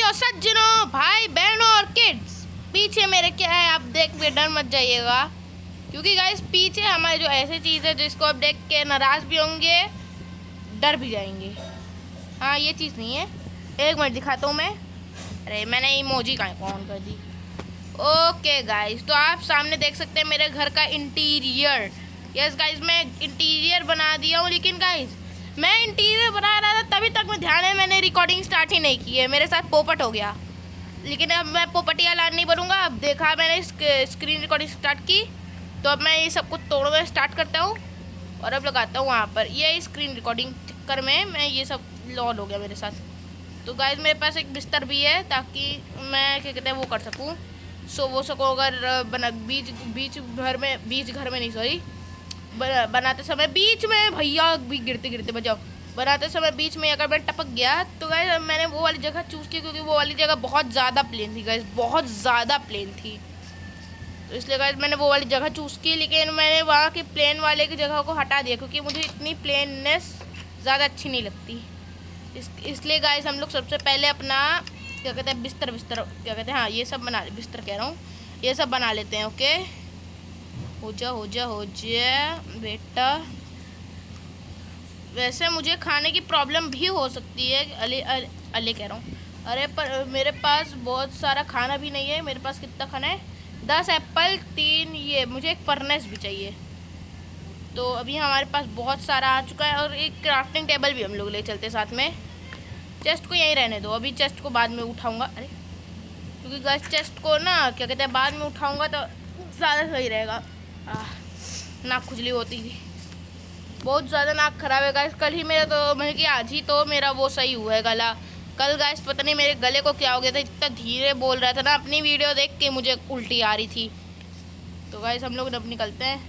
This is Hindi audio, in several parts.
भाइयों सज्जनों भाई बहनों और किड्स, पीछे मेरे क्या है आप देख के डर मत जाइएगा, क्योंकि गाइस पीछे हमारी जो ऐसी चीज़ है जिसको आप देख के नाराज़ भी होंगे, डर भी जाएंगे। हाँ ये चीज़ नहीं है, एक मिनट दिखाता हूँ मैं। अरे मैंने इमोजी कहाँ ऑन कर दी। ओके गाइस, तो आप सामने देख सकते हैं मेरे घर का इंटीरियर। यस गाइस, मैं इंटीरियर बना दिया हूँ, लेकिन गाइस मैं इंटीरियर बना रहा था तभी तक मैं ध्यान है मैंने रिकॉर्डिंग स्टार्ट ही नहीं की है। मेरे साथ पोपट हो गया, लेकिन अब मैं पोपटिया लान नहीं बनूंगा। अब देखा मैंने स्क्रीन रिकॉर्डिंग स्टार्ट की, तो अब मैं ये सब कुछ तोड़ना स्टार्ट करता हूँ और अब लगाता हूँ वहाँ पर। ये स्क्रीन रिकॉर्डिंग चक्कर में मैं ये सब लॉल हो गया मेरे साथ। तो गाइस मेरे पास एक बिस्तर भी है ताकि मैं क्या कहते हैं वो कर सकूँ, सो वो सकूँ। अगर बीच घर में नहीं सॉरी, बनाते समय बीच में भैया भी गिरते गिरते बचाओ, बनाते समय बीच में अगर मैं टपक गया तो गाइस मैंने वो वाली जगह चूज़ की, क्योंकि वो वाली जगह बहुत ज़्यादा प्लेन थी गाइस, बहुत ज़्यादा प्लेन थी। तो इसलिए गाइस मैंने वो वाली जगह चूज़ की, लेकिन मैंने वहाँ की प्लेन वाले की जगह को हटा दिया, क्योंकि मुझे इतनी प्लेननेस ज़्यादा अच्छी नहीं लगती। इसलिए गाइस हम लोग सबसे पहले अपना क्या कहते हैं बिस्तर क्या कहते हैं, हाँ ये सब बना बिस्तर कह रहा हूँ, ये सब बना लेते हैं। ओके हो जा बेटा। वैसे मुझे खाने की प्रॉब्लम भी हो सकती है, अले कह रहा हूँ। अरे पर मेरे पास बहुत सारा खाना भी नहीं है। मेरे पास कितना खाना है, 10 एप्पल, 3 ये, मुझे एक फर्नेस भी चाहिए। तो अभी हमारे पास बहुत सारा आ चुका है, और एक क्राफ्टिंग टेबल भी हम लोग ले चलते साथ में। चेस्ट को यहीं रहने दो, अभी चेस्ट को बाद में उठाऊँगा। अरे क्योंकि गैस चेस्ट को ना क्या कहते हैं बाद में उठाऊँगा तो ज़्यादा सही रहेगा। नाक खुजली होती थी, बहुत ज़्यादा नाक खराब है गाइस। कल ही मेरा तो मतलब कि आज ही तो मेरा वो सही हुआ है गला। कल गाइस पता नहीं मेरे गले को क्या हो गया था, इतना धीरे बोल रहा था ना, अपनी वीडियो देख के मुझे उल्टी आ रही थी। तो गाइस हम लोग अब निकलते हैं,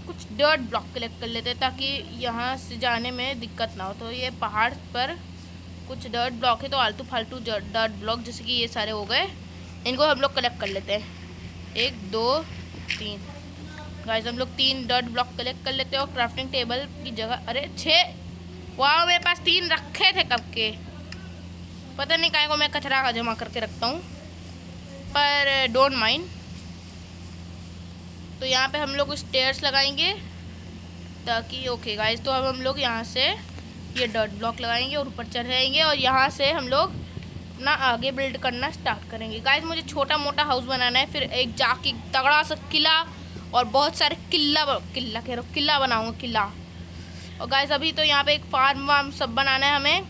कुछ डर्ट ब्लॉक कलेक्ट कर लेते हैं ताकि यहाँ से जाने में दिक्कत ना हो। तो ये पहाड़ पर कुछ डर्ट ब्लॉक है, तो आलतू फालतू डर्ट ब्लॉक जैसे कि ये सारे हो गए, इनको हम लोग कलेक्ट कर लेते हैं। 1 2 3 गाइस हम लोग 3 डर्ट ब्लॉक कलेक्ट कर लेते हैं, और क्राफ्टिंग टेबल की जगह अरे 6, वाह मेरे पास 3 रखे थे कब के, पता नहीं काहे को मैं कचरा का जमा करके रखता हूँ, पर डोंट माइंड। तो यहाँ पे हम लोग स्टेयर्स लगाएंगे ताकि ओके गाइस, तो अब हम लोग यहाँ से ये डर्ट ब्लॉक लगाएंगे और ऊपर चढ़ जाएंगे, और यहाँ से हम लोग अपना आगे बिल्ड करना स्टार्ट करेंगे। गाइस मुझे छोटा मोटा हाउस बनाना है, फिर एक जाके तगड़ा सा किला और बहुत सारे किला बनाऊंगा किला। और गाइस अभी तो यहाँ पे एक फार्म वार्म सब बनाना है हमें।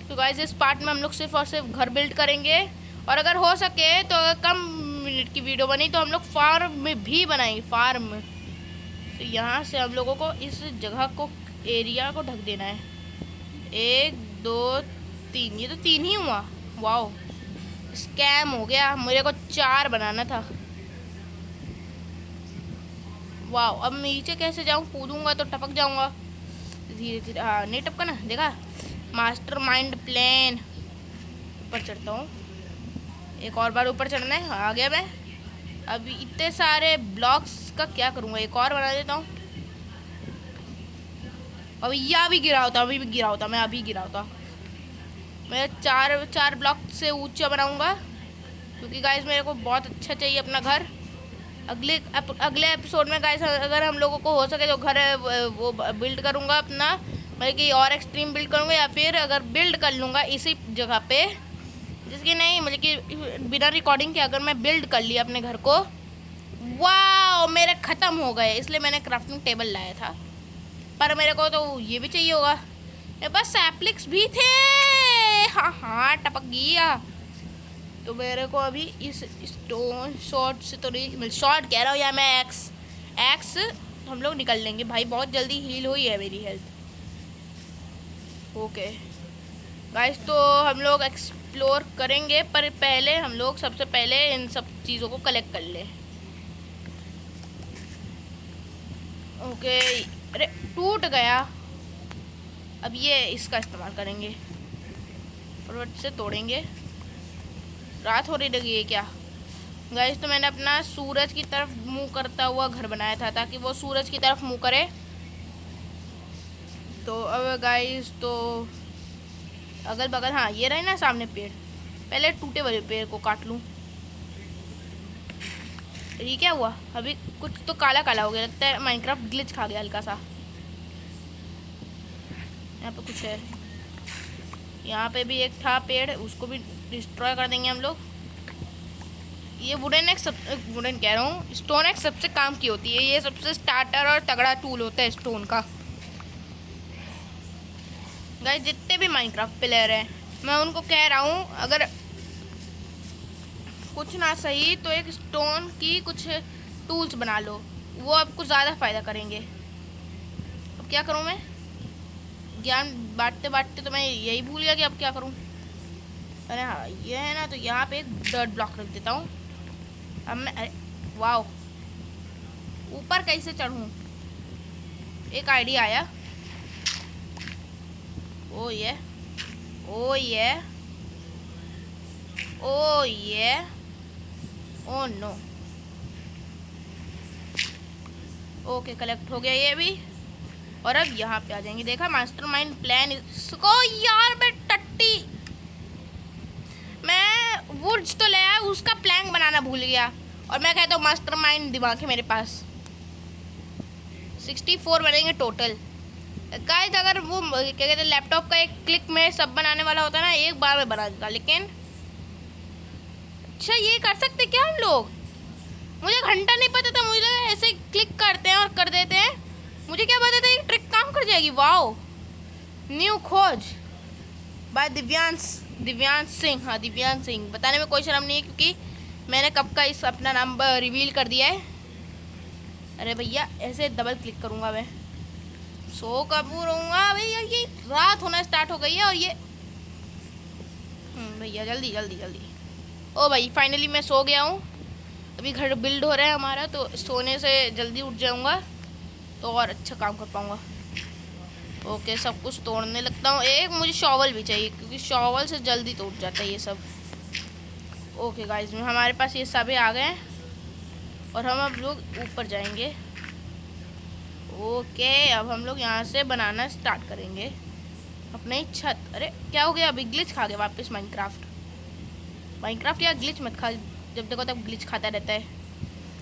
तो गाइस इस पार्ट में हम लोग सिर्फ और सिर्फ घर बिल्ड करेंगे, और अगर हो सके तो अगर कम मिनट की वीडियो बनी तो हम लोग फार्म में भी बनाएंगे, फार्म। तो यहाँ से हम लोगों को इस जगह को एरिया को ढक देना है। 1 2 3, ये तो 3 ही हुआ, वाओ स्कैम हो गया, मेरे को 4 बनाना था। वाओ अब नीचे कैसे जाऊँ, कूदूंगा तो टपक जाऊंगा धीरे धीरे। हाँ नहीं टपका ना, देखा मास्टर माइंड प्लान। ऊपर चढ़ता हूँ, एक और बार ऊपर चढ़ना है, आ गया मैं। अभी इतने सारे ब्लॉक्स का क्या करूँगा, एक और बना देता हूँ। अभी यह भी गिरा होता, मैं अभी गिरा होता। मैं 4 ब्लॉक से ऊंचा बनाऊंगा, क्योंकि गाइस मेरे को बहुत अच्छा चाहिए अपना घर। अगले एपिसोड में गाइस अगर हम लोगों को हो सके तो घर वो बिल्ड करूंगा अपना, मतलब कि और एक्सट्रीम बिल्ड करूंगा, या फिर अगर बिल्ड कर लूँगा इसी जगह पे, जिसकी नहीं मतलब कि बिना रिकॉर्डिंग के अगर मैं बिल्ड कर लिया अपने घर को। वाह मेरे ख़त्म हो गए, इसलिए मैंने क्राफ्टिंग टेबल लाया था, पर मेरे को तो ये भी चाहिए होगा। मेरे पास सैप्लिक्स भी थे, हाँ टपक गया। तो मेरे को अभी इस स्टोन शॉर्ट से तो नहीं, शॉर्ट कह रहा हूँ या मैं एक्स हम लोग निकल लेंगे भाई, बहुत जल्दी हील हुई है मेरी हेल्थ। ओके गाइस तो हम लोग एक्सप्लोर करेंगे, पर पहले हम लोग सबसे पहले इन सब चीज़ों को कलेक्ट कर ले। ओके अरे टूट गया, अब ये इसका इस्तेमाल करेंगे, फटाफट से तोड़ेंगे। रात हो रही लगी है क्या गाइस। तो मैंने अपना सूरज की तरफ मुंह करता हुआ घर बनाया था, ताकि वो सूरज की तरफ मुंह करे। तो अब गाइस तो अगल बगल, हाँ ये रहे ना सामने पेड़, पहले टूटे हुए पेड़ को काट लूँ। ये क्या हुआ? अभी कुछ तो काला काला हो गया, लगता है माइनक्राफ्ट ग्लिच खा गया हल्का सा। यहाँ पे कुछ है, यहाँ पे भी एक था पेड़, उसको भी डिस्ट्रॉय कर देंगे हम लोग। ये वुडन एक वुडन कह रहा हूँ, स्टोन एक सबसे काम की होती है। ये सबसे स्टार्टर और तगड़ा टूल होता है स्टोन का। गाइस जितने भी माइनक्राफ्ट प्लेयर हैं, मैं उनको कह रहा हूँ, अगर कुछ ना सही तो एक स्टोन की कुछ टूल्स बना लो, वो आपको ज़्यादा फ़ायदा करेंगे। अब क्या करूँ मैं? ज्ञान बांटते बांटते तो मैं यही भूल गया कि अब क्या करूँ। अरे हाँ, ये है ना, तो यहाँ पे एक डर्ट ब्लॉक रख देता हूँ। अब मैं, अरे वाह, ऊपर कैसे चढ़ूँ? एक आइडिया आया। ओ ये, ओ ये, ओ ये, ओ नो। ओके, कलेक्ट हो गया ये भी। और अब यहाँ पे आ जाएंगे। देखा, मास्टरमाइंड प्लान इसको। यार मैं टट्टी, मैं वुड्स तो ले आया, उसका प्लान बनाना भूल गया। और मैं कहता हूँ मास्टरमाइंड दिमाग है मेरे पास। 64 बनेंगे टोटल। गाइस अगर वो क्या कहते हैं, लैपटॉप का एक क्लिक में सब बनाने वाला होता है ना, एक बार में बना देगा। लेकिन अच्छा, ये कर सकते क्या हम लोग? मुझे घंटा नहीं पता था, मुझे ऐसे क्लिक करते हैं और कर देते हैं। मुझे क्या पता था ये ट्रिक काम कर जाएगी। वाओ, न्यू खोज बाय दिव्यांश सिंह। हाँ, दिव्यांश सिंह। बताने में कोई शर्म नहीं है, क्योंकि मैंने कब का इस अपना नाम रिवील कर दिया है। अरे भैया, ऐसे डबल क्लिक करूँगा मैं, सो कब रहूँगा भैया। ये रात होना स्टार्ट हो गई है। और ये भैया जल्दी जल्दी जल्दी। ओ भाई, फाइनली मैं सो गया हूँ। अभी घर बिल्ड हो रहा है हमारा, तो सोने से जल्दी उठ जाऊँगा तो और अच्छा काम कर पाऊँगा। ओके, सब कुछ तोड़ने लगता हूँ। एक मुझे शॉवल भी चाहिए, क्योंकि शॉवल से जल्दी टूट जाता है ये सब। ओके गाइस, हमारे पास ये सब आ गए हैं और हम अब लोग ऊपर जाएंगे। ओके, अब हम लोग यहाँ से बनाना स्टार्ट करेंगे अपनी छत। अरे क्या हो गया? अभी ग्लिच खा गया वापस माइनक्राफ्ट। या ग्लिच मत खा, जब देखो तब ग्लिच खाता रहता है।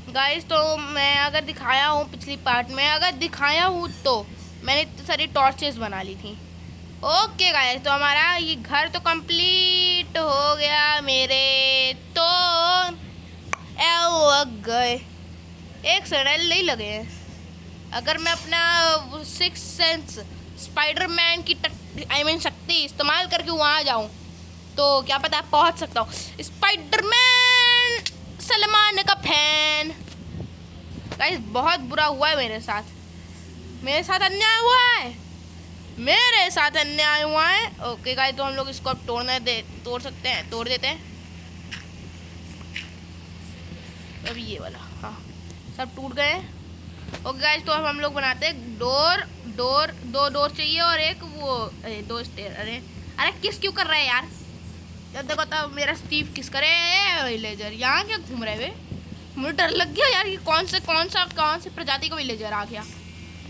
गाइस तो मैं अगर दिखाया हूँ पिछली पार्ट में, अगर दिखाया हूँ तो मैंने इतनी सारी टॉर्चेस बना ली थी। ओके गाइस, तो हमारा ये घर तो कंप्लीट हो गया मेरे। तो गए एक सड़ल नहीं लगे हैं। अगर मैं अपना 6 सेंस स्पाइडरमैन की शक्ति इस्तेमाल करके वहाँ जाऊँ तो क्या पता पहुँच सकता हूँ। स्पाइडरमैन सलमान का फैन। गाइस बहुत बुरा हुआ है मेरे साथ अन्याय हुआ है, मेरे साथ अन्याय हुआ है। ओके गाइस, तो हम लोग इसको अब तोड़ देते हैं। अब ये वाला, हाँ, सब टूट गए हैं। ओके गाइस, तो अब हम लोग बनाते हैं दो डोर चाहिए और एक वो 2 स्टेयर। अरे किस क्यों कर रहा है यार? जब देखो तब मेरा स्टीव किस करे। विलेजर यहाँ क्या घूम रहे वे? मुझे डर लग गया यार, ये कौन से प्रजाति का विलेजर आ गया।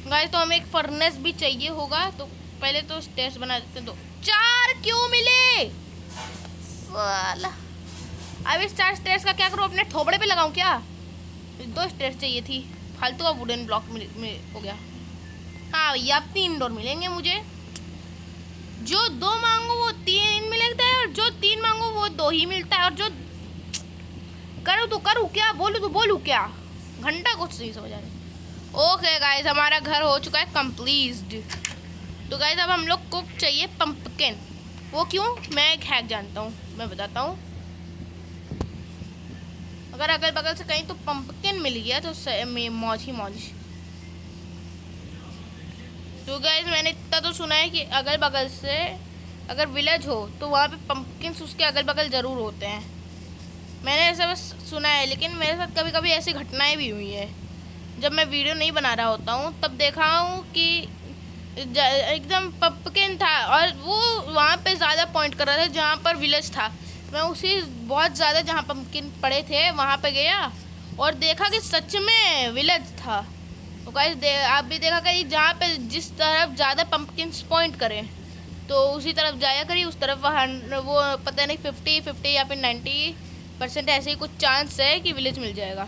गाइस तो हमें एक फर्नेस भी चाहिए होगा, तो पहले तो स्टेयर्स बना देते हैं। तो 4 क्यों मिले? अब इस 4 स्टेयर्स का क्या करूँ? अपने थोबड़े पे लगाऊं क्या? 2 स्टेयर्स चाहिए थी, फालतू का वुडन ब्लॉक में हो गया। हाँ भैया, अब 3 डोर मिलेंगे मुझे। जो 2 मांगो वो 3 मिलता है, और जो 3 मांगो वो 2 ही मिलता है। और जो करूँ क्या, बोलूँ क्या? घंटा कुछ नहीं समझ आ रहा। ओके गाइस, हमारा घर हो चुका है कंप्लीट। तो गाइस अब हम लोग को चाहिए पंपकिन। वो क्यों? मैं एक हैक जानता हूँ, मैं बताता हूँ। अगर अगल बगल से कहीं तो पंपकिन मिल गया तो मौज ही मौज। तो गाइस मैंने इतना तो सुना है कि अगल बगल से अगर विलेज हो तो वहाँ पे पंपकिन्स उसके अगल बगल ज़रूर होते हैं। मैंने ऐसा बस सुना है, लेकिन मेरे साथ कभी कभी ऐसी घटनाएं भी हुई है। जब मैं वीडियो नहीं बना रहा होता हूँ तब देखा हूँ कि एकदम पंपकिन था, और वो वहाँ पे ज़्यादा पॉइंट कर रहा था जहाँ पर विलेज था। मैं उसी बहुत ज़्यादा जहाँ पंपकिन पड़े थे वहाँ पे गया और देखा कि सच में विलेज था। तो गाइस आप भी देखा कि जहाँ पे जिस तरफ ज़्यादा पंपकिन पॉइंट करें तो उसी तरफ जाया करिए, उस तरफ वो पता नहीं 50-50 या फिर 90% ऐसे ही कुछ चांस है कि विलेज मिल जाएगा।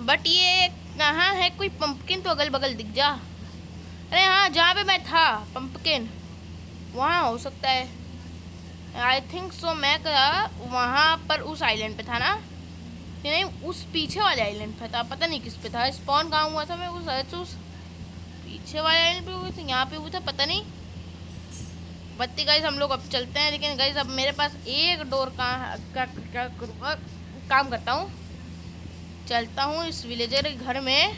बट ये कहाँ है, कोई पंपकिन तो अगल बगल दिख जा। अरे हाँ, जहाँ पे मैं था पंपकिन वहाँ हो सकता है, आई थिंक सो। मैं वहाँ पर उस आइलैंड पे था ना, नहीं उस पीछे वाले आइलैंड पे था, पता नहीं किस पे था। स्पॉन कहाँ हुआ था, मैं उस पीछे वाले आइलैंड पे हुआ था, यहाँ पे हुआ था, पता नहीं। बत्ती गाइस, हम लोग अब चलते हैं। लेकिन गाइस अब मेरे पास एक डोर क्या करूँगा, काम करता हूँ, चलता हूँ इस विलेजर के घर में।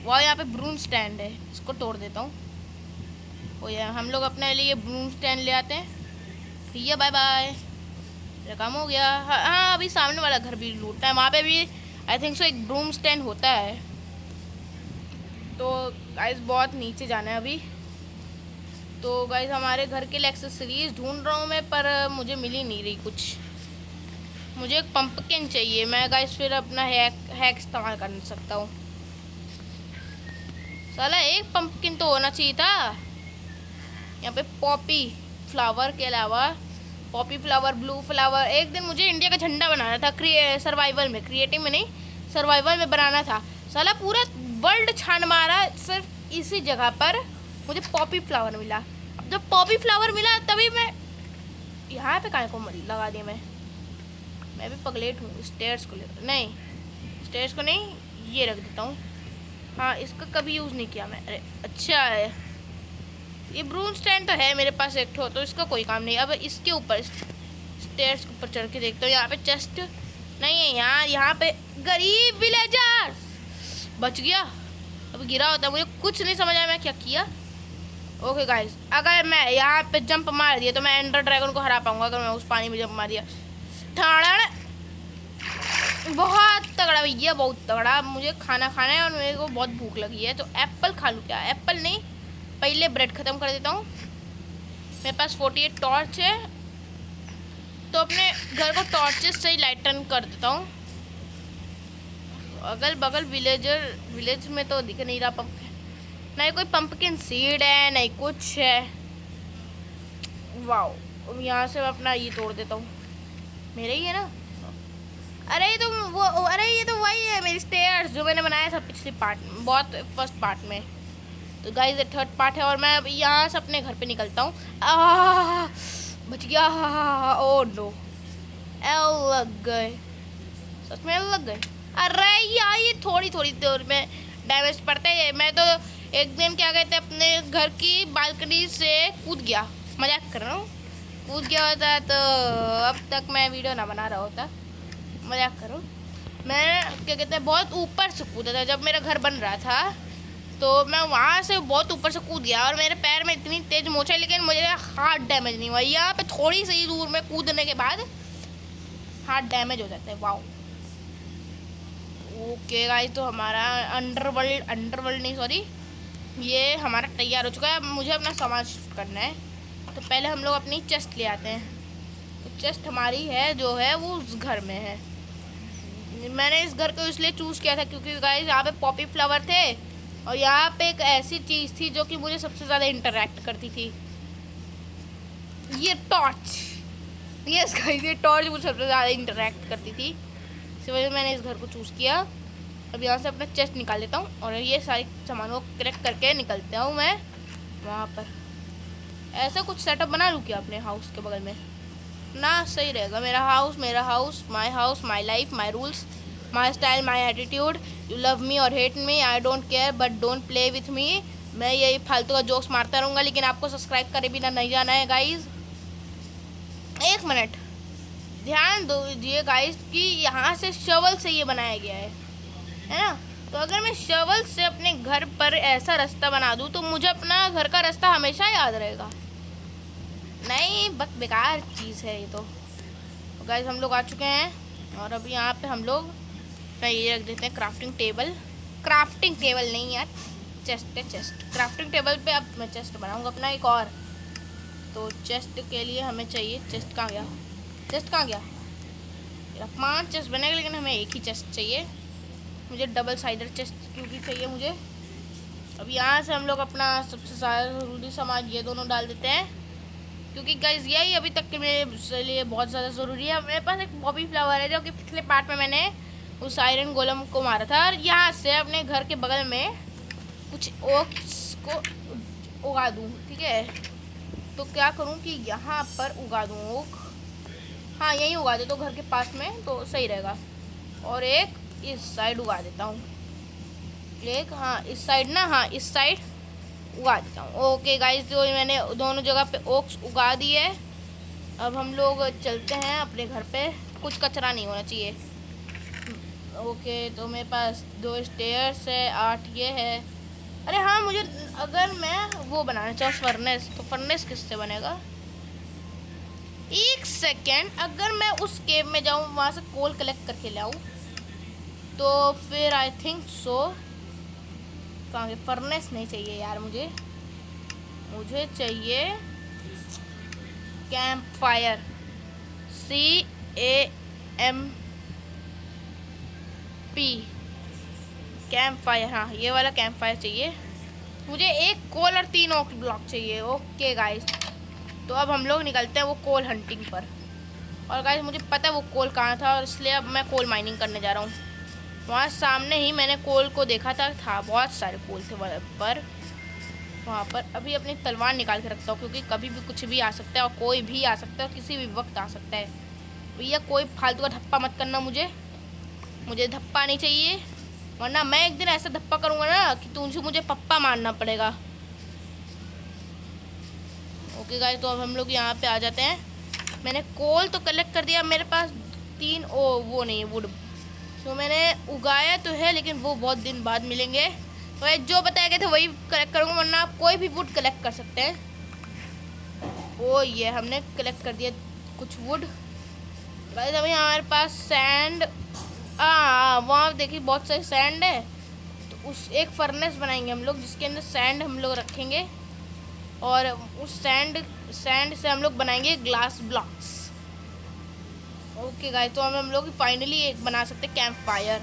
वह यहाँ पे ब्रून स्टैंड है, इसको तोड़ देता हूँ। ओ यार, हम लोग अपने लिए ब्रून स्टैंड ले आते हैं। भैया बाय बाय, मेरा काम हो गया। हाँ, अभी सामने वाला घर भी लूटना है, वहाँ पे भी आई थिंक सो एक ब्रूम स्टैंड होता है। तो गाइस बहुत नीचे जाना है अभी। तो गाइस हमारे घर के लिए एक्सेसरीज ढूंढ रहा हूँ मैं, पर मुझे मिल ही नहीं रही कुछ। मुझे एक पंपकिन चाहिए। मैं गाइस फिर अपना हैक इस्तेमाल कर सकता हूँ। साला एक पंपकिन तो होना चाहिए था। यहाँ पे पॉपी फ्लावर के अलावा, पॉपी फ्लावर, ब्लू फ्लावर। एक दिन मुझे इंडिया का झंडा बनाना था, सर्वाइवल में, क्रिएटिव में नहीं, सर्वाइवल में बनाना था। साला पूरा वर्ल्ड छान मारा, सिर्फ इसी जगह पर मुझे पॉपी फ्लावर मिला। अब जब पॉपी फ्लावर मिला तभी मैं यहाँ पे काहे को लगा दिया। मैं भी पगलेट हूँ। स्टेयर्स को नहीं, स्टेयर्स को नहीं, ये रख देता हूँ। हाँ, इसका कभी यूज़ नहीं किया मैं। अरे अच्छा है, ये ब्रून स्टैंड तो है मेरे पास एक ठो, तो इसका कोई काम नहीं। अब इसके ऊपर स्टेयर्स के ऊपर चढ़ के देखता हूँ, यहाँ पे चेस्ट नहीं है। यहाँ पे गरीब विलेजर बच गया। अब गिरा होता, मुझे कुछ नहीं समझ आया मैं क्या किया। ओके गाइस, अगर मैं यहाँ पे जंप मार दिया तो मैं एंडर ड्रैगन को हरा पाऊंगा। अगर मैं उस पानी में जंप मार दिया, बहुत तगड़ा भैया, बहुत तगड़ा। मुझे खाना खाना है और मेरे को बहुत भूख लगी है, तो एप्पल खा लूँ क्या? एप्पल नहीं, पहले ब्रेड ख़त्म कर देता हूँ। मेरे पास 48 टॉर्च है, तो अपने घर को टॉर्चेस से ही लाइटन कर देता हूँ। अगल बगल विलेज में तो दिख नहीं रहा पंपकिन, नहीं कोई पंपकिन सीड है, नहीं कुछ है। वाओ, यहाँ से मैं अपना ये तोड़ देता हूँ। मेरे ही है ना? अरे ये तो वही है मेरी स्टेयर्स जो मैंने बनाया था पिछले पार्ट में, बहुत फर्स्ट पार्ट में। तो गाइस ये थर्ड पार्ट है और मैं अब यहाँ से अपने घर पे निकलता हूँ। बच गया। ओ नो, लग गए, सच में लग गए। अरे यार, ये थोड़ी देर में डैमेज पड़ते हैं। मैं तो एक दिन क्या कहते हैं, अपने घर की बालकनी से कूद गया, मजाक कर रहा हूँ, कूद गया होता तो अब तक मैं वीडियो ना बना रहा होता। मजाक करो, मैं क्या कहते हैं बहुत ऊपर से कूदा था जब मेरा घर बन रहा था। तो मैं वहाँ से बहुत ऊपर से कूद गया और मेरे पैर में इतनी तेज मोच है, लेकिन मुझे हार्ट डैमेज नहीं हुआ। यहाँ पे थोड़ी सी दूर में कूदने के बाद हार्ट डैमेज हो जाता है। वाओ, ओके गाइस, तो हमारा अंडरवर्ल्ड नहीं सॉरी, ये हमारा तैयार हो चुका है। अब मुझे अपना सामान शिफ्ट करना है, तो पहले हम लोग अपनी चेस्ट ले आते हैं। तो चेस्ट हमारी है जो है वो उस घर में है। मैंने इस घर को इसलिए चूज़ किया था क्योंकि गाइस यहाँ पे पॉपी फ्लावर थे और यहाँ पे एक ऐसी चीज़ थी जो कि मुझे सबसे ज़्यादा इंटरेक्ट करती थी, ये टॉर्च। यस गाइस, ये टॉर्च मुझे सबसे ज़्यादा इंटरेक्ट करती थी, इसी वजह से मैंने इस घर को चूज़ किया। अब यहाँ से अपना चेस्ट निकाल लेता हूँ और ये सारी सामानों को कलेक्ट करके निकलता हूँ मैं वहाँ पर। ऐसा कुछ सेटअप बना लूँ क्या अपने हाउस के बगल में ना? सही रहेगा। मेरा house, my life, my rules, my style, my attitude. You love me और hate me, I don't care, but don't play with me. मैं यही फालतू का जोक्स मारता रहूँगा, लेकिन आपको सब्सक्राइब करे बिना नहीं जाना है गाइज। एक मिनट ध्यान दीजिए गाइज कि यहाँ से शवल से ये बनाया गया है ना? तो अगर मैं शवल से अपने घर पर ऐसा रास्ता बना दूँ तो मुझे अपना घर का रास्ता हमेशा याद रहेगा। नहीं, बस बेकार चीज़ है ये तो। गाइस हम लोग आ चुके हैं और अभी यहाँ पे हम लोग ये रख देते हैं क्राफ्टिंग टेबल नहीं यार, चेस्ट। क्राफ्टिंग टेबल पे अब मैं चेस्ट बनाऊँगा अपना एक और। तो चेस्ट के लिए हमें चाहिए, चेस्ट कहाँ गया? मेरा 5 चेस्ट बनेगा, लेकिन हमें एक ही चेस्ट चाहिए। मुझे डबल साइडर चेस्ट क्योंकि चाहिए मुझे। अब यहाँ से हम लोग अपना सबसे ज़रूरी सामान ये दोनों डाल देते हैं, क्योंकि गाइस यही अभी तक के मेरे लिए बहुत ज़्यादा ज़रूरी है। मेरे पास एक पॉपी फ्लावर है जो कि पिछले पार्ट में मैंने उस आयरन गोलम को मारा था। और यहाँ से अपने घर के बगल में कुछ ओक्स को उगा दूँ, ठीक है। तो क्या करूँ कि यहाँ पर उगा दूँ ओक, हाँ यहीं उगा दे तो घर के पास में तो सही रहेगा। और एक इस साइड उगा देता हूँ, एक हाँ इस साइड ना, हाँ इस साइड उगा देता हूँ। ओके गाइस, तो मैंने दोनों जगह पे ओक्स उगा दिए। अब हम लोग चलते हैं अपने घर पे, कुछ कचरा नहीं होना चाहिए। ओके, तो मेरे पास 2 स्टेयर्स है, 8 ये है। अरे हाँ, मुझे अगर मैं वो बनाना चाहूँ फर्नेस, तो फर्नेस किससे बनेगा? एक सेकेंड, अगर मैं उस केव में जाऊँ वहाँ से कोल कलेक्ट करके लाऊँ तो फिर आई थिंक सो कहाँ फर्नेस नहीं चाहिए यार, मुझे चाहिए camp fire, CAMP camp fire, हाँ ये वाला कैंप फायर चाहिए मुझे। 1 कोल और 3 ओक ब्लॉक चाहिए। ओके गाइस, तो अब हम लोग निकलते हैं वो कोल हंटिंग पर। और गाइस मुझे पता है वो कोल कहाँ था, और इसलिए अब मैं कोल माइनिंग करने जा रहा हूँ। वहाँ सामने ही मैंने कोल को देखा था बहुत सारे कोल थे पर वहाँ पर। अभी अपनी तलवार निकाल के रखता हूँ, क्योंकि कभी भी कुछ भी आ सकता है और कोई भी आ सकता है, किसी भी वक्त आ सकता है। भैया कोई फालतू का धप्पा मत करना, मुझे धप्पा नहीं चाहिए, वरना मैं एक दिन ऐसा धप्पा करूँगा ना कि तुमसे मुझे पप्पा मारना पड़ेगा। ओके गाइस, तो अब हम लोग यहाँ पे आ जाते हैं। मैंने कोल तो कलेक्ट कर दिया, मेरे पास 3 वो नहीं है वुड, तो मैंने उगाया तो है लेकिन वो बहुत दिन बाद मिलेंगे। तो जो बताया गया था वही कलेक्ट करूँगा, वरना आप कोई भी वुड कलेक्ट कर सकते हैं। ओ ये हमने कलेक्ट कर दिया कुछ वुड। गाइस अभी हमारे पास सैंड, वहाँ देखिए बहुत सारी सैंड है, तो उस एक फर्नेस बनाएंगे हम लोग जिसके अंदर सैंड हम लोग रखेंगे, और उस सैंड से हम लोग बनाएंगे ग्लास ब्लॉक्स। ओके गाइस, तो हम लोग फाइनली एक बना सकते हैं कैंप फायर।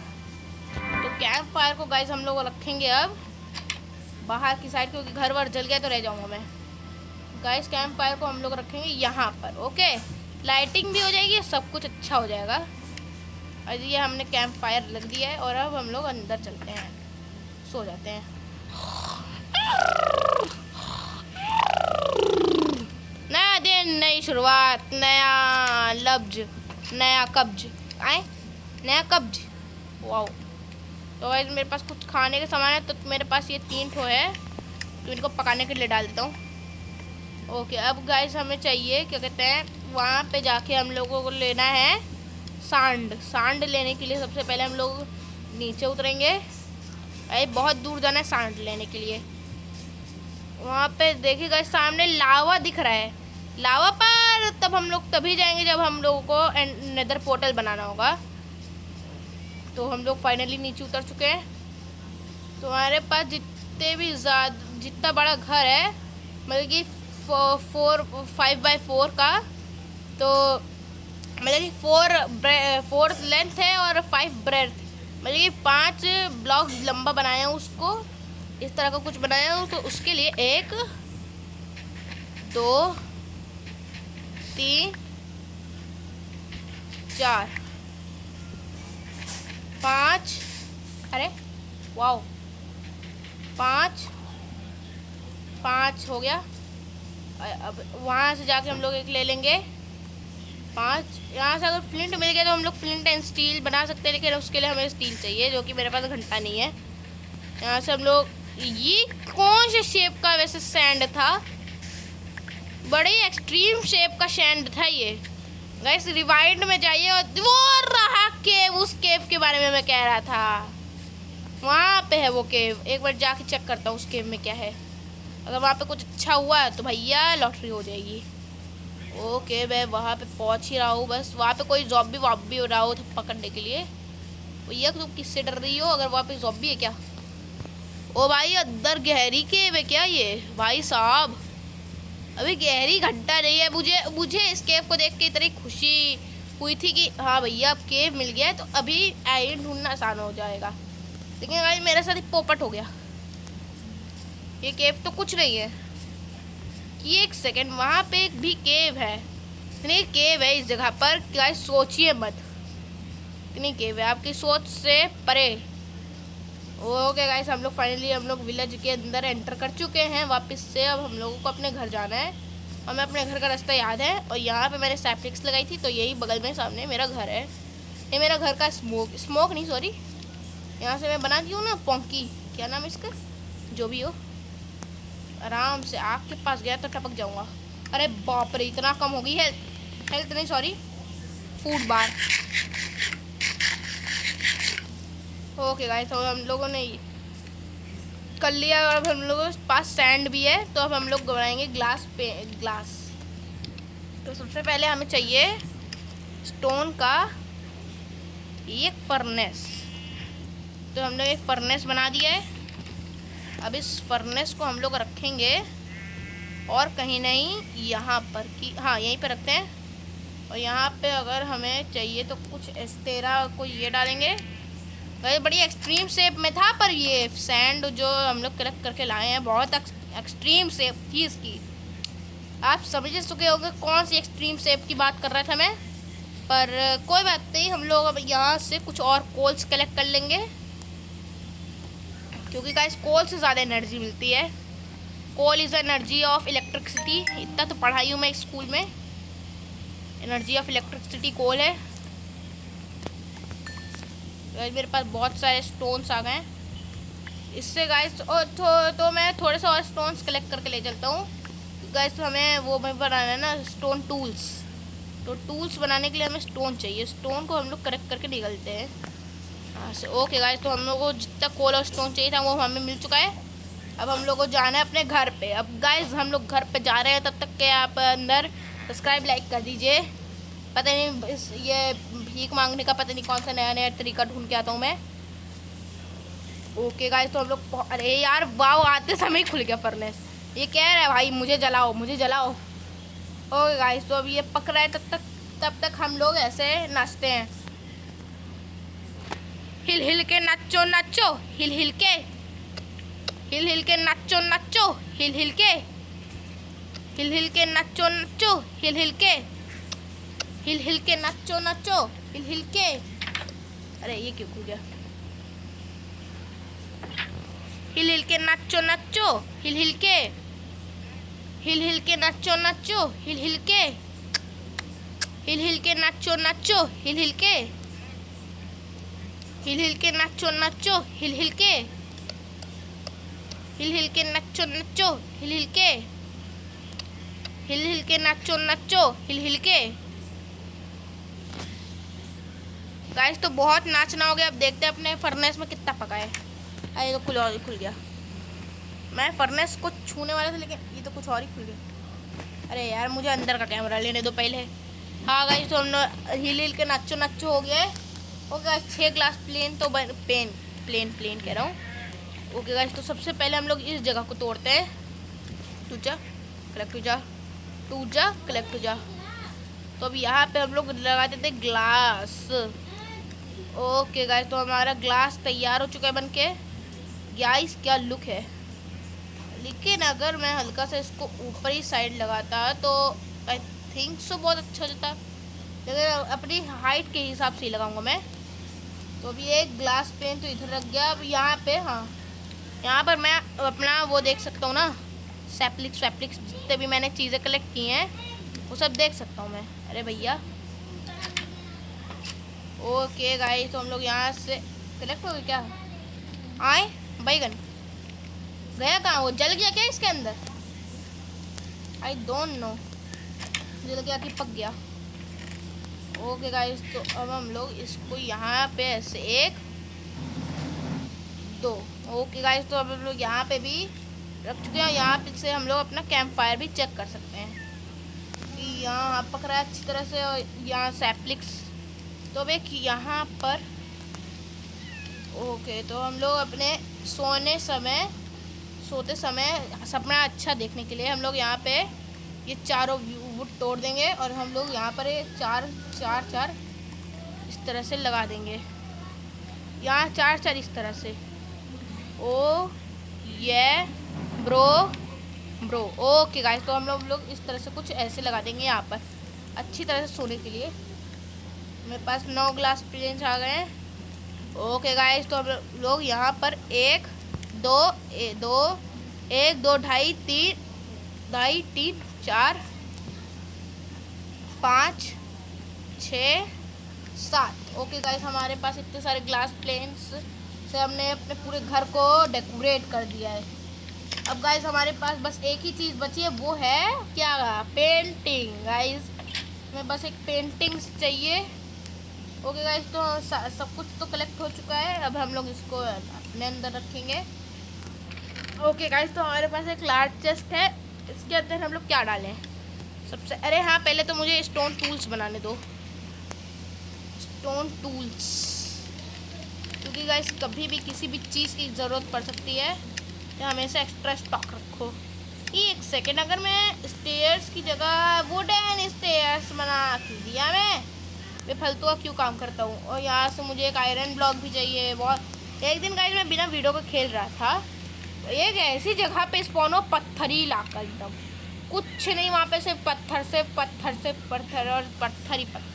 तो कैंप फायर को गाइस हम लोग रखेंगे अब बाहर की साइड, क्योंकि घर वर जल गया तो रह जाऊँगा मैं। गाइस कैंप फायर को हम लोग रखेंगे यहाँ पर। ओके, लाइटिंग भी हो जाएगी, सब कुछ अच्छा हो जाएगा। और ये हमने कैंप फायर लग दिया है, और अब हम लोग अंदर चलते हैं, सो जाते हैं। नया दिन, नई शुरुआत, नया लफ्ज, नया कब्ज आए, नया कब्ज। वाओ, तो गाइस मेरे पास कुछ खाने के सामान है, तो मेरे पास ये 3 ठो है, तो इनको पकाने के लिए डाल देता हूँ। ओके, अब गाइस हमें चाहिए क्या कहते हैं, वहाँ पे जाके हम लोगों को लेना है सांड लेने के लिए सबसे पहले हम लोग नीचे उतरेंगे। अरे बहुत दूर जाना है सांड लेने के लिए। वहाँ पे देखिएगा सामने लावा दिख रहा है, लावा पर तब हम लोग तभी जाएंगे जब हम लोगों को नेदर पोर्टल बनाना होगा। तो हम लोग फाइनली नीचे उतर चुके हैं। तो हमारे पास जितना बड़ा घर है, मतलब कि 5x4 का, तो मतलब कि 4 लेंथ है और 5 ब्रेथ, मतलब कि 5 ब्लॉक लंबा बनाया हूँ, उसको इस तरह का कुछ बनाया हूँ। तो उसके लिए 1 2 3 4 5, अरे वाओ 5 हो गया। अब वहाँ से जाके हम लोग एक ले लेंगे 5। यहाँ से अगर फ्लिंट मिल गया तो हम लोग फ्लिंट एंड स्टील बना सकते हैं, लेकिन उसके लिए हमें स्टील चाहिए, जो कि मेरे पास घंटा नहीं है। यहाँ से हम लोग, ये कौन से शेप का वैसे सैंड था, बड़े एक्सट्रीम शेप का सैंड था ये। गाइस रिवाइंड में जाइए, और वो रहा केव, उस केव के बारे में मैं कह रहा था, वहाँ पे है वो केव। एक बार जाके चेक करता हूँ उस केव में क्या है, अगर वहाँ पे कुछ अच्छा हुआ है तो भैया लॉटरी हो जाएगी। ओके, मैं वहाँ पे पहुँच ही रहा हूँ, बस वहाँ पे कोई जॉब भी हो रहा हो थप्पा करने के लिए। भैया तुम किससे डर रही हो, अगर वहाँ पे जॉब है क्या? ओ भाई अंदर गहरी केव है क्या ये भाई साहब? अभी गहरी घंटा नहीं है। मुझे इस केव को देख के इतनी खुशी हुई थी कि हाँ भैया अब केव मिल गया है, तो अभी आयरन ढूंढना आसान हो जाएगा। लेकिन भाई मेरे साथ एक पोपट हो गया। ये केव तो कुछ नहीं है। ये एक सेकंड, वहाँ पे एक भी केव है? इतनी केव है इस जगह पर, गाइस सोचिए मत, इतनी केव है आपकी सोच से परे। ओके गाइस, हम लोग फाइनली हम लोग विलेज के अंदर एंटर कर चुके हैं वापस से। अब हम लोगों को अपने घर जाना है। हमें अपने घर का रास्ता याद है, और यहाँ पे मैंने सैप्लिक्स लगाई थी, तो यही बगल में सामने मेरा घर है। ये मेरा घर का स्मोक नहीं, सॉरी, यहाँ से मैं बना दी हूँ ना पोंकी, क्या नाम है इसका, जो भी हो। आराम से आग के पास गया तो टपक जाऊँगा। अरे बाप रे, इतना कम हो गई हेल्थ नहीं, सॉरी, फूड बार। ओके गाइस, तो हम लोगों ने कर लिया, और अब हम लोगों के पास सैंड भी है, तो अब हम लोग बनाएंगे ग्लास। तो सबसे पहले हमें चाहिए स्टोन का एक फर्नेस। तो हम लोग एक फर्नेस बना दिया है। अब इस फर्नेस को हम लोग रखेंगे और कहीं नहीं, यहाँ पर कि हाँ यहीं पे रखते हैं। और यहाँ पे अगर हमें चाहिए तो कुछ इस तरह को ये डालेंगे। ये बड़ी एक्सट्रीम शेप में था, पर ये सैंड जो हम लोग कलेक्ट करके लाए हैं बहुत एक्सट्रीम शेप थी इसकी। आप समझ चुके होंगे कौन सी एक्सट्रीम शेप की बात कर रहा था मैं, पर कोई बात नहीं। हम लोग अब यहाँ से कुछ और कोल्स कलेक्ट कर लेंगे, क्योंकि गाइस कोल से ज़्यादा एनर्जी मिलती है। Coal is energy of electricity, इतना तो पढ़ाई हूँ मैं स्कूल में। एनर्जी ऑफ इलेक्ट्रिसिटी कोल है। मेरे पास बहुत सारे स्टोन्स आ गए इससे गाइस, और तो मैं थोड़े से और स्टोन्स कलेक्ट करके ले चलता हूँ गाइस। हमें वो बनाना है ना स्टोन टूल्स, तो टूल्स बनाने के लिए हमें स्टोन चाहिए। स्टोन को हम लोग कलेक्ट करके निकलते हैं हाँ से। ओके गाइस, तो हम लोग को जितना कोल और स्टोन चाहिए था वो हमें मिल चुका है। अब हम लोग को जाना है अपने घर पे। अब गाइस हम लोग घर पे जा रहे हैं, तब तक के आप अंदर सब्सक्राइब लाइक कर दीजिए। पता नहीं ये भीख मांगने का पता नहीं कौन सा नया नया तरीका ढूंढ के आता हूँ मैं। ओके गाइस, तो हम लोग, अरे यार वाव, आते समय ही खुल गया फर्नेस। ये कह रहा है भाई मुझे जलाओ मुझे जलाओ। ओके गाइस, तो अब ये पक रहा है, तब तक हम लोग ऐसे नाचते हैं। हिल हिल के नाचो नाचो, हिल हिल के, हिल हिल के नाचो नाचो, हिल हिल के, हिल हिल के नाचो नाचो, हिल हिल के, हिल हिल के नाचो नाचो, हिल हिल के। अरे ये क्यों खुल गया? हिल हिल के नाचो नाचो, हिल हिल के, हिल हिल के नाचो नाचो, हिल हिल के, हिल हिल के नाचो नाचो, हिल हिल के, हिल हिल के नाचो नाचो, हिल हिल के, हिल हिल के नाचो नाचो, हिल हिल के, हिल हिल के नाचो नाचो, हिल हिल के। गाइस तो बहुत नाचना हो गया। अब देखते हैं अपने फर्नेस में कितना पका है। अरे तो खुल गया। मैं फर्नेस को छूने वाला था, लेकिन ये तो कुछ और ही खुल गया। अरे यार मुझे अंदर का कैमरा लेने दो पहले। हाँ गाइस, तो हम लोग हिल हिल के नाचो नाचो हो गया है। ओके गाइस, 6 ग्लास प्लेन तो प्लेन कह रहा हूँ। ओके गाइस, तो सबसे पहले हम लोग इस जगह को तोड़ते हैं। टूजा कलेक्ट, टूजा कलेक्ट, टूजा। तो अब यहाँ पे हम लोग लगा देते ग्लास। ओके गाइस, तो हमारा ग्लास तैयार हो चुका है बनके। गाइस क्या लुक है, लेकिन अगर मैं हल्का सा इसको ऊपर ही साइड लगाता तो आई थिंक सो बहुत अच्छा हो जाता, लेकिन अपनी हाइट के हिसाब से ही लगाऊंगा मैं। तो अभी एक ग्लास पेन तो इधर रख गया। अब यहाँ पे, हाँ यहाँ पर मैं अपना वो देख सकता हूँ ना, सैप्लिक्स जितने भी मैंने चीज़ें कलेक्ट की हैं वो सब देख सकता हूँ मैं। अरे भैया, ओके गाइस, तो हम लोग यहाँ से कलेक्ट हो गए क्या? आए बैगन गया कहाँ? वो जल गया क्या इसके अंदर? आई डोंट नो, जल गया कि पक गया। ओके गाइस, तो अब हम लोग इसको यहाँ पे ऐसे 1 2। ओके गाइस, तो अब हम लोग यहाँ पे भी रख चुके हैं। यहाँ पे से हम लोग अपना कैंप फायर भी चेक कर सकते हैं कि यहाँ पक रहा है अच्छी तरह से। और यहाँ सैप्लिक्स तो अब एक यहाँ पर। ओके, तो हम लोग अपने सोते समय सपना अच्छा देखने के लिए हम लोग यहाँ पे ये चारों वुड तोड़ देंगे, और हम लोग यहाँ पर 4 इस तरह से लगा देंगे। यहाँ 4 इस तरह से। ओ ये ब्रो ब्रो। ओके गाइस, तो हम लोग इस तरह से कुछ ऐसे लगा देंगे यहाँ पर अच्छी तरह से सोने के लिए। मेरे पास 9 ग्लास प्लेन्स आ गए हैं। ओके गाइस, तो हम लोग यहाँ पर 1 2 1 2 ढाई 3 4 5 6 7। ओके गाइस, हमारे पास इतने सारे ग्लास प्लेन्स से हमने अपने पूरे घर को डेकोरेट कर दिया है। अब गाइस हमारे पास बस एक ही चीज़ बची है, वो है क्या, पेंटिंग। गाइस हमें बस एक पेंटिंग चाहिए। ओके गाइस, तो सब कुछ तो कलेक्ट हो चुका है। अब हम लोग इसको अपने अंदर रखेंगे। ओके गाइस, तो हमारे पास एक लार्ज चेस्ट है। इसके अंदर हम लोग क्या डालें सबसे, अरे हाँ पहले तो मुझे स्टोन टूल्स बनाने दो। स्टोन टूल्स, क्योंकि गाइस कभी भी किसी भी चीज़ की ज़रूरत पड़ सकती है, तो हमेशा एक्स्ट्रा स्टॉक रखो। एक सेकेंड, अगर मैं स्टेयर्स की जगह वुडन स्टेयर्स बना दिया मैं फालतू का क्यों काम करता हूँ। और यहाँ से मुझे एक आयरन ब्लॉक भी चाहिए बहुत। एक दिन गाइस मैं बिना वीडियो के खेल रहा था, एक ऐसी जगह पे स्पॉन हो, पत्थरी इलाका एकदम कुछ नहीं, वहाँ पे सिर्फ पत्थर और पत्थर ही पत्थर।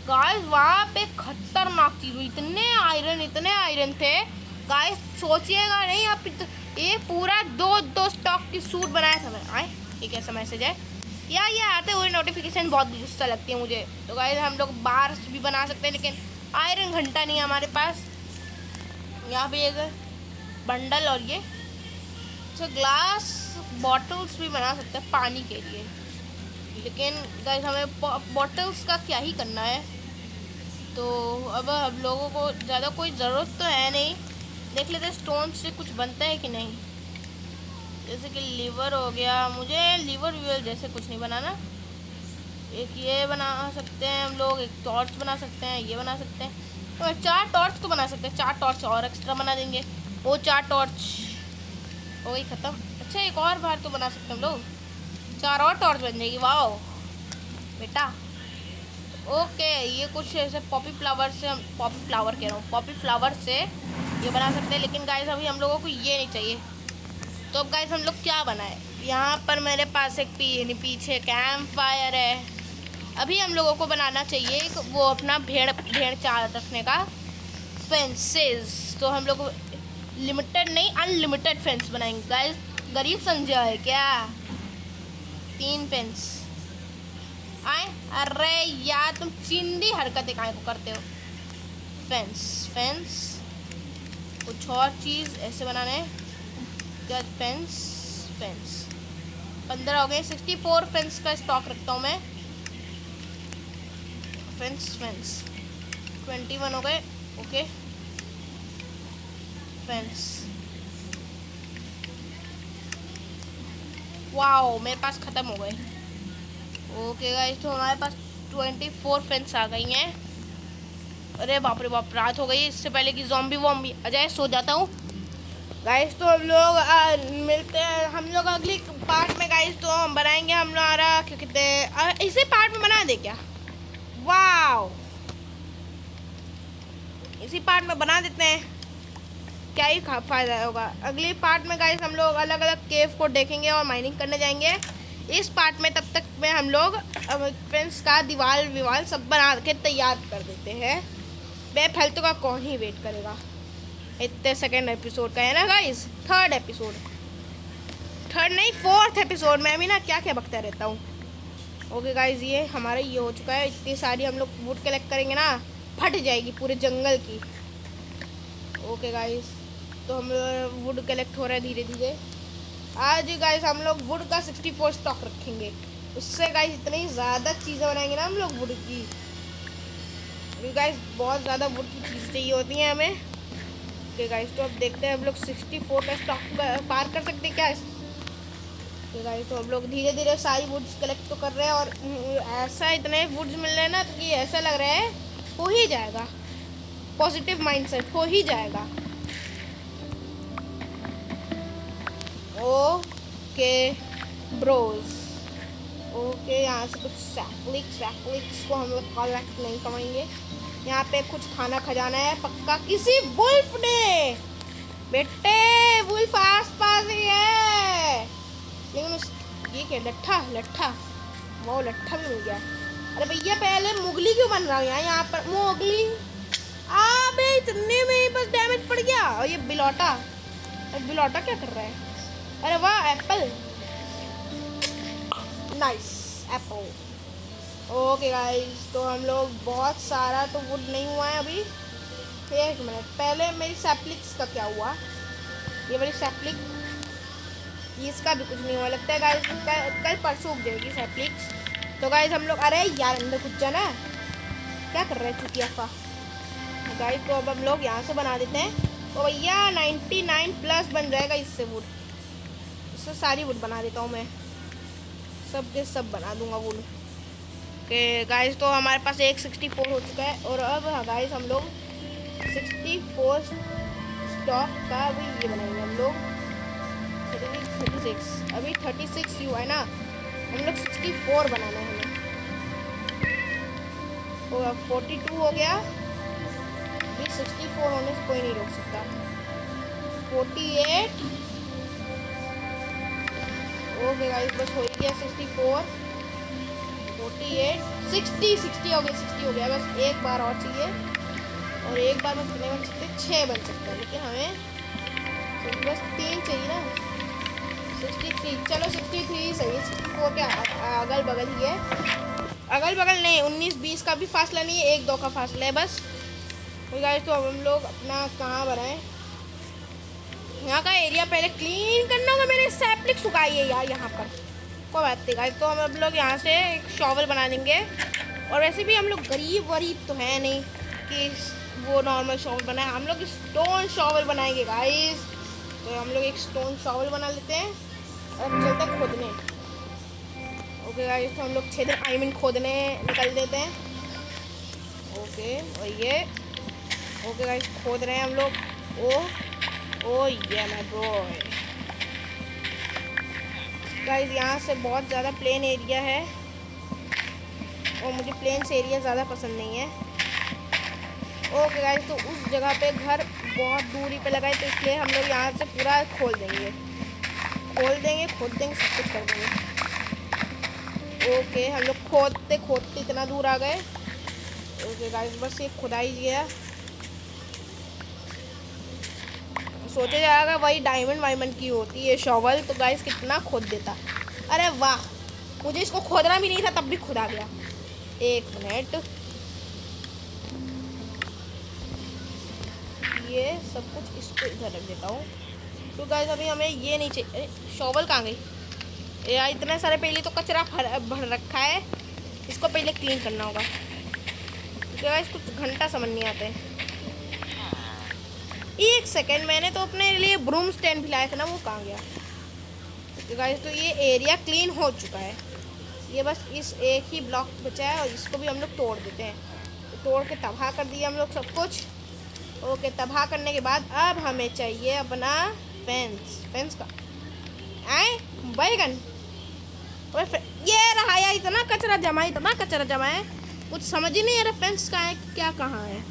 गाइस वहाँ पे खतरनाक चीज़ हुई, इतने आयरन थे गाइस, सोचिएगा नहीं आप। ये पूरा दो स्टॉक की सूट बनाया था मैं। आए ये कैसा मैसेज है या ये आते हुए नोटिफिकेशन बहुत गुस्सा लगती है मुझे। तो गाइस हम लोग बार्स भी बना सकते हैं, लेकिन आयरन घंटा नहीं है हमारे पास। यहाँ पे एक बंडल और ये ग्लास बॉटल्स भी बना सकते हैं पानी के लिए, लेकिन गाइस हमें बॉटल्स का क्या ही करना है। तो अब हम लोगों को ज़्यादा कोई ज़रूरत तो है नहीं। देख लेते हैं स्टोन से कुछ बनता है कि नहीं। जैसे कि लीवर हो गया, मुझे लीवर व्यूअर जैसे कुछ नहीं बनाना। एक ये बना सकते हैं हम लोग, एक टॉर्च बना सकते हैं, ये बना सकते हैं, तो 4 टॉर्च तो बना सकते हैं। 4 टॉर्च और एक्स्ट्रा बना देंगे। वो 4 टॉर्च हो गई ख़त्म। अच्छा एक और बार तो बना सकते हैं हम लोग, 4 और टॉर्च बन जाएगी। वाह बेटा। ओके ये कुछ ऐसे पॉपी फ्लावर से ये बना सकते हैं, लेकिन गाइस अभी हम लोगों को ये नहीं चाहिए। तो अब गाइस हम लोग क्या बनाए, यहाँ पर मेरे पास एक पीछे कैंप फायर है। अभी हम लोगों को बनाना चाहिए वो अपना भेड़ चाल रखने का फेंसेस। तो हम लोग लिमिटेड नहीं अनलिमिटेड फेंस बनाएंगे गाइस। गरीब समझा है क्या, 3 फेंस आए। अरे यार तुम चिंदी हरकतें काहे को करते हो। फेंस कुछ और चीज़ ऐसे बनाना है क्या। फेंस 15 हो गए, 64 फेंस का स्टॉक रखता हूँ मैं। फेंस 21 हो गए। ओके फेंस, वाओ मेरे पास ख़त्म हो गए। ओके गाइस, तो हमारे पास 24 फेंस आ गई हैं। अरे बाप रे बाप, रात हो गई। इससे पहले कि ज़ॉम्बी अजय सो जाता हूँ गाइस। तो हम लोग मिलते हैं हम लोग अगली पार्ट में गाइस। तो हम बनाएंगे हमारा क्या कहते हैं, इसी पार्ट में बना दे क्या। वाओ इसी पार्ट में बना देते हैं, क्या ही फ़ायदा होगा। अगली पार्ट में गाइस हम लोग अलग अलग केव को देखेंगे और माइनिंग करने जाएंगे। इस पार्ट में तब तक में हम लोग फेंस का दीवार सब बना के तैयार कर देते हैं। बेफालतू का कौन ही वेट करेगा, इतने सेकेंड एपिसोड का है ना गाइस। 3rd एपिसोड, 3rd नहीं 4th एपिसोड में भी ना क्या क्या बकता रहता हूँ। ओके गाइस, ये हमारा ये हो चुका है। इतनी सारी हम लोग वुड कलेक्ट करेंगे ना, फट जाएगी पूरे जंगल की। ओके गाइस, तो हम वुड कलेक्ट हो रहा है धीरे धीरे। आज गाइस हम लोग वुड का 64 स्टॉक रखेंगे। उससे गाइस इतनी ज़्यादा चीज़ें बनाएंगे ना हम लोग वुड की। गाइस बहुत ज़्यादा वुड की चीज़ चाहिए होती हैं हमें। ओके गाइस, तो अब देखते हैं हम लोग 64 का स्टॉक पार कर सकते हैं क्या। ओके गाइस, तो हम लोग धीरे धीरे सारी वुड्स कलेक्ट तो कर रहे हैं, और ऐसा इतने वुड्स मिल रहे हैं ना कि ऐसा लग रहा है हो ही जाएगा। पॉजिटिव माइंडसेट, हो ही जाएगा। ओके ब्रोज, ओके यहाँ से कुछ सैपलिक्स को हम लोग कलेक्ट नहीं करेंगे। यहाँ पे कुछ खाना खजाना है पक्का किसी वुल्फ ने। बेटे वुल्फ आस पास ही है, लेकिन उस ये क्या लट्ठा लट्ठा, वो लट्ठा भी मिल गया। अरे भैया पहले मुगली क्यों बन रहा हूँ यहाँ पर मुगली। अबे इतने में ही बस डैमेज पड़ गया। और ये बिलौटा, बिलौटा क्या कर रहा है। अरे वाह Apple, nice Apple. Okay guys, तो हम लोग बहुत सारा तो वुड नहीं हुआ है अभी। एक मिनट, पहले मेरी सैपलिक्स का क्या हुआ। ये मेरी सैपलिक, इसका भी कुछ नहीं हुआ लगता है गाइस। कल परसों उग जाएगी सैपलिक्स। तो गाइस हम लोग, अरे यार अंदर कुछ जाना, क्या कर रहे हैं चुतियाफा गाइस। तो अब हम लोग यहाँ से बना देते हैं। तो भैया 99 प्लस बन जाएगा इससे वुड, इससे सारी वुड बना देता हूँ मैं, सब के सब बना दूंगा वुड के गाइस। तो हमारे पास एक 64 हो चुका है। और अब गाइस हम लोग 64 स्टॉक का भी ये बनाएंगे हम लोग। 36 अभी 36 ही हुआ है ना, हम लोग 64 बनाना है हमें। तो अब 42 हो गया, अभी 64 होने से कोई नहीं रोक सकता। 48 ओके गाइस, बस हो गया 64, 48, 60 हो गया, 60 हो गया। बस एक बार और चाहिए, और एक बार में कितने बन सकते हैं, 6 बन सकते हैं, लेकिन हमें तो बस 3 चाहिए ना। 63, चलो 63 सही है। 64 के अगल बगल ही है, अगल बगल नहीं, 19-20 का भी फासला नहीं है, 1-2 का फासला है बस। तो गाइस तो अब हम लोग अपना कहाँ बनाएं, यहाँ का एरिया पहले क्लीन करना होगा। मैंने सैपलिक सुखाई है यार यहाँ पर, कोई बात नहीं गाइस। तो हम लोग यहाँ से एक शॉवल बना देंगे। और वैसे भी हम लोग गरीब वरीब तो है नहीं कि वो नॉर्मल शॉवल बनाए, हम लोग स्टोन शॉवल बनाएंगे गाइस। तो हम लोग एक स्टोन शॉवल बना लेते हैं और चलते हैं खोदने। ओके गाइस, तो हम लोग 6 दिन आई मीन खोदने निकल देते हैं। ओके और ये ओके गाइस, खोद रहे हैं हम लोग। ओ ये माय बॉय गाइस, यहाँ से बहुत ज़्यादा प्लेन एरिया है और मुझे प्लेन्स एरिया ज़्यादा पसंद नहीं है। ओके गाइस, तो उस जगह पे घर बहुत दूरी पे लगा है, तो इसलिए हम लोग यहाँ से पूरा खोल देंगे, खोद देंगे, सब कुछ कर देंगे। ओके हम लोग खोदते खोदते इतना दूर आ गए। ओके गाइस, बस ये खुदाई गया, सोचे जाएगा वही डायमंड वायमंड की होती है शॉवल। तो गाइस कितना खोद देता, अरे वाह, मुझे इसको खोदना भी नहीं था तब भी खुदा गया। एक मिनट, ये सब कुछ इसको इधर रख देता हूँ। तो गाइस अभी हमें ये नहीं चाहिए। शॉवल कहाँ गई यार, इतने सारे पहले तो कचरा भर रखा है, इसको पहले क्लीन करना होगा। तो गाइस कुछ घंटा समझ नहीं आते। एक सेकेंड, मैंने तो अपने लिए ब्रूम स्टैंड भी लाया था ना, वो कहाँ गया। तो गाइस तो ये एरिया क्लीन हो चुका है, ये बस इस एक ही ब्लॉक बचा है और इसको भी हम लोग तोड़ देते हैं। तो तोड़ के तबाह कर दिया हम लोग सब कुछ। ओके, तबाह करने के बाद अब हमें चाहिए अपना फेंस का आए बैगन। ये रहा यार, इतना कचरा जमा है, कुछ समझ ही नहीं आ रहा फेंस का है क्या, कहाँ है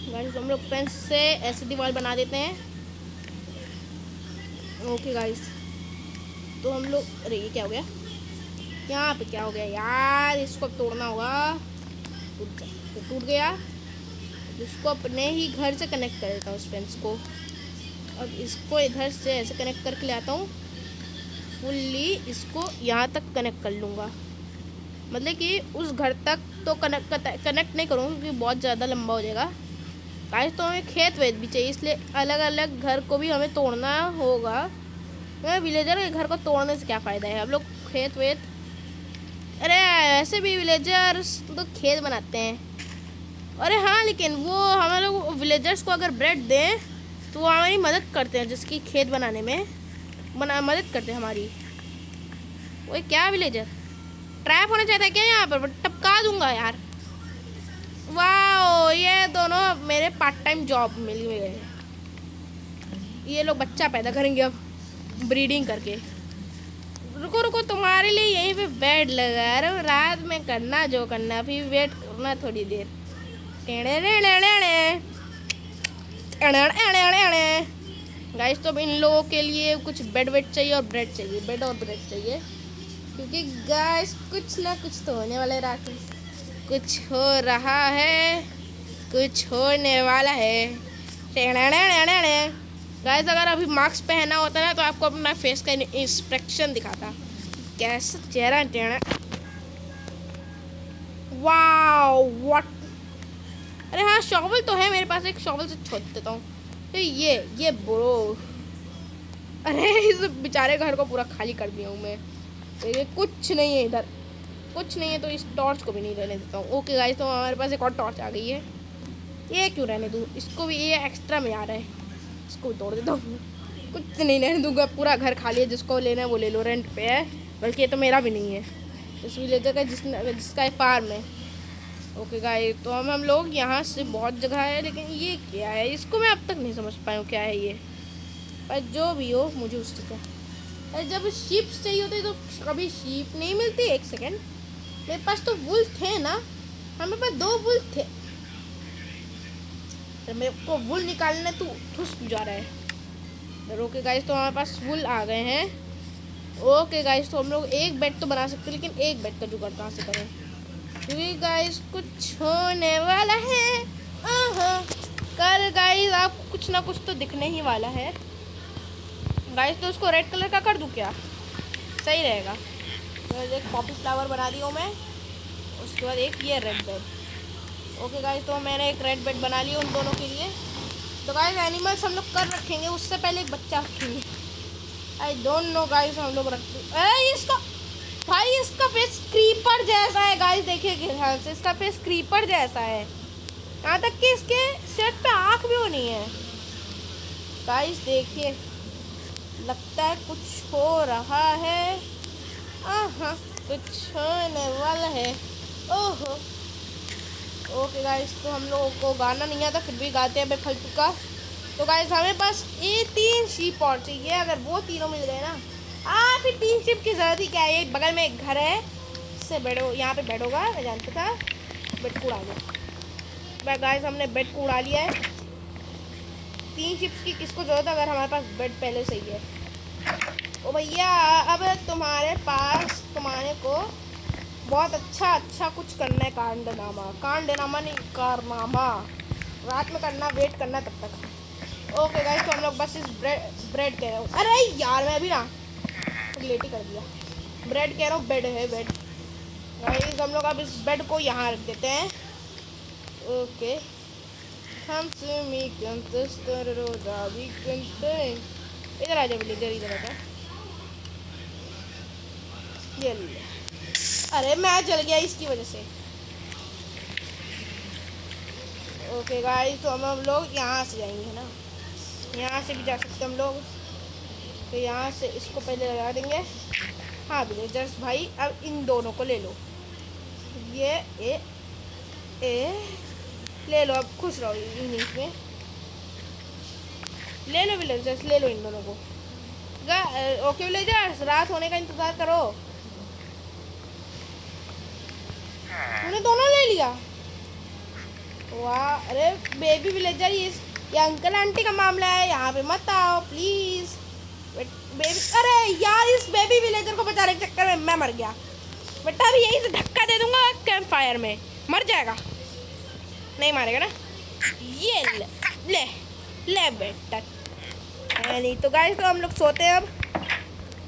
गाइस। हम लोग फेंस से ऐसे दीवार बना देते हैं। ओके गाइस, तो हम लोग, अरे ये क्या हो गया यहाँ पे, क्या हो गया यार, इसको तोड़ना होगा। टूट गया, इसको अपने ही घर से कनेक्ट कर देता हूँ उस फेंस को। अब इसको इधर से ऐसे कनेक्ट करके ले आता हूँ, फुल्ली इसको यहाँ तक कनेक्ट कर लूँगा। मतलब कि उस घर तक तो कनेक्ट नहीं करूँगा क्योंकि बहुत ज़्यादा लंबा हो जाएगा गाइस। तो हमें खेत वेत भी चाहिए, इसलिए अलग अलग घर को भी हमें तोड़ना होगा। मैं विलेजर के घर को तोड़ने से क्या फ़ायदा है, हम लोग खेत वेत, अरे ऐसे भी विलेजर्स तो खेत बनाते हैं। अरे हाँ, लेकिन वो हम लोग विलेजर्स को अगर ब्रेड दें तो वो हमारी मदद करते हैं, जिसकी खेत बनाने में मदद करते हैं हमारी। वो क्या विलेजर ट्रैप होना चाहता है क्या यहाँ पर, टपका दूंगा यार। वाह, ये दोनों मेरे पार्ट टाइम जॉब मिल गए। ये लोग बच्चा पैदा करेंगे अब ब्रीडिंग करके। रुको रुको, तुम्हारे लिए यहीं पे बेड लगा रहा हूँ, रात में करना जो करना, फिर वेट करना थोड़ी देर। गाइस तो अब इन लोगों के लिए कुछ बेड वेड चाहिए और ब्रेड चाहिए, बेड और ब्रेड चाहिए, क्योंकि गाइस कुछ ना कुछ तो होने वाला है रात में, कुछ हो रहा है, कुछ होने वाला है। गाइस अगर अभी मास्क पहना होता ना तो आपको अपना फेस का इंस्पेक्शन दिखाता, कैसा चेहरा टेढ़ा। वाओ व्हाट, अरे हाँ शॉवल तो है मेरे पास, एक शॉवल से छोड़ देता हूँ। तो ये ब्रो, अरे इस बेचारे घर को पूरा खाली कर दिया हूँ मैं। तो ये कुछ नहीं है इधर, कुछ नहीं है, तो इस टॉर्च को भी नहीं रहने देता हूँ। ओके गाइस तो हमारे पास एक और टॉर्च आ गई है, ये क्यों रहने दूँ, इसको भी, ये एक्स्ट्रा में आ रहा है, इसको भी तोड़ देता हूँ। कुछ नहीं रहने दूँगा, पूरा घर खाली है, जिसको लेना है वो ले लो, रेंट पे है, बल्कि ये तो मेरा भी नहीं है, इस विलेजर का जिसका फार्म है। ओके गाइस तो हम लोग यहाँ से बहुत जगह है, लेकिन ये क्या है, इसको मैं अब तक नहीं समझ पाया हूँ क्या है ये, पर जो भी हो मुझे उससे क्या। अरे जब शीप्स चाहिए होते तो कभी शीप नहीं मिलती। एक सेकेंड, मेरे पास तो वुल थे ना, हमें पास 2 वुल थे, तो मेरे को वुल निकालने तू ठुस जा रहा है। ओके गाइस तो हमारे पास वुल आ गए हैं। ओके गाइस तो हम लोग एक बेड तो बना सकते हैं, लेकिन एक बेड का जुगाड़ कहाँ से करें, क्योंकि गाइस कुछ होने वाला है। कल गाइस आपको कुछ ना कुछ तो दिखने ही वाला है गाइस। तो उसको रेड कलर का कर दूँ क्या, सही रहेगा। तो एक पॉपी फ्लावर बना दी हूँ मैं, उसके बाद एक ये रेड बेड। ओके गाइस तो मैंने एक रेड बेड बना लिया उन दोनों के लिए। तो गाइस एनिमल्स हम लोग कर रखेंगे, उससे पहले एक बच्चा रखेंगे। आई डोंट नो गाइस, हम लोग रखते, अरे इसका भाई इसका फेस क्रीपर जैसा है गाइस, देखिए ध्यान से, इसका फेस क्रीपर जैसा है, यहाँ तक कि इसके शर्ट पे आँख भी वो नहीं है गाइस। देखिए लगता है कुछ हो रहा है, कुछ होने वाला है। ओहो ओके गाइस तो हम लोगों को गाना नहीं आता, फिर भी गाते हैं बेफालतू का। तो गाइस हमें बस ये 3 शीप और चाहिए, अगर वो तीनों मिल गए ना, फिर 3 शीप की ज़रूरत ही क्या है। बगल में एक घर है, इससे बेड, यहाँ पे बेड होगा, मैं जानता था। बेड को उड़ा दो गाइस, हमने बेड को उड़ा लिया है। 3 शिप्स की किसको ज़रूरत है, अगर हमारे पास बेड पहले से ही है। ओ भैया अब तुम्हारे पास, तुम्हारे को बहुत अच्छा कुछ करना है, कांडनामा नहीं, कारनामा रात में करना, वेट करना तब तक। ओके गाइस तो हम लोग बस इस ब्रेड कह रहा हूँ, अरे यार मैं अभी ना लेट ही कर दिया, ब्रेड कह रहा हूँ, बेड है बेड। गाइस हम लोग अब इस बेड को यहाँ रख देते हैं। ओके हम इधर आ जाओ, इधर आ जा, ये ले। अरे मैं जल गया इसकी वजह से। ओके गाइस तो हम लोग यहाँ से जाएंगे ना, यहाँ से भी जा सकते हम लोग। तो यहाँ से इसको पहले लगा देंगे। हाँ विलेजर्स भाई अब इन दोनों को ले लो, ये ए ले लो, अब खुश रहो इनिंग्स में, ले लो विलेजर्स, ले लो इन दोनों को। ओके विलेजर्स रात होने का इंतज़ार करो, उन्हें दोनों ले लिया। वाह अरे बेबी विलेजर, ये अंकल आंटी का मामला है, यहाँ पे मत आओ प्लीज़ बेबी। अरे यार इस बेबी विलेजर को बचाने के चक्कर में मैं मर गया। बेटा अभी यहीं से धक्का दे दूंगा कैंप फायर में, मर जाएगा, नहीं मारेगा ना। ये ले ले बेटा, नहीं तो गाइस तो हम लोग सोते हैं अब।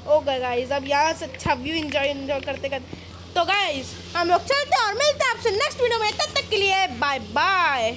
ओके गाइस अब यहाँ से अच्छा व्यू एंजॉय करते करते, तो गाइस हम लोग चलते हैं और मिलते हैं आपसे नेक्स्ट वीडियो में, तब तक के लिए बाय बाय।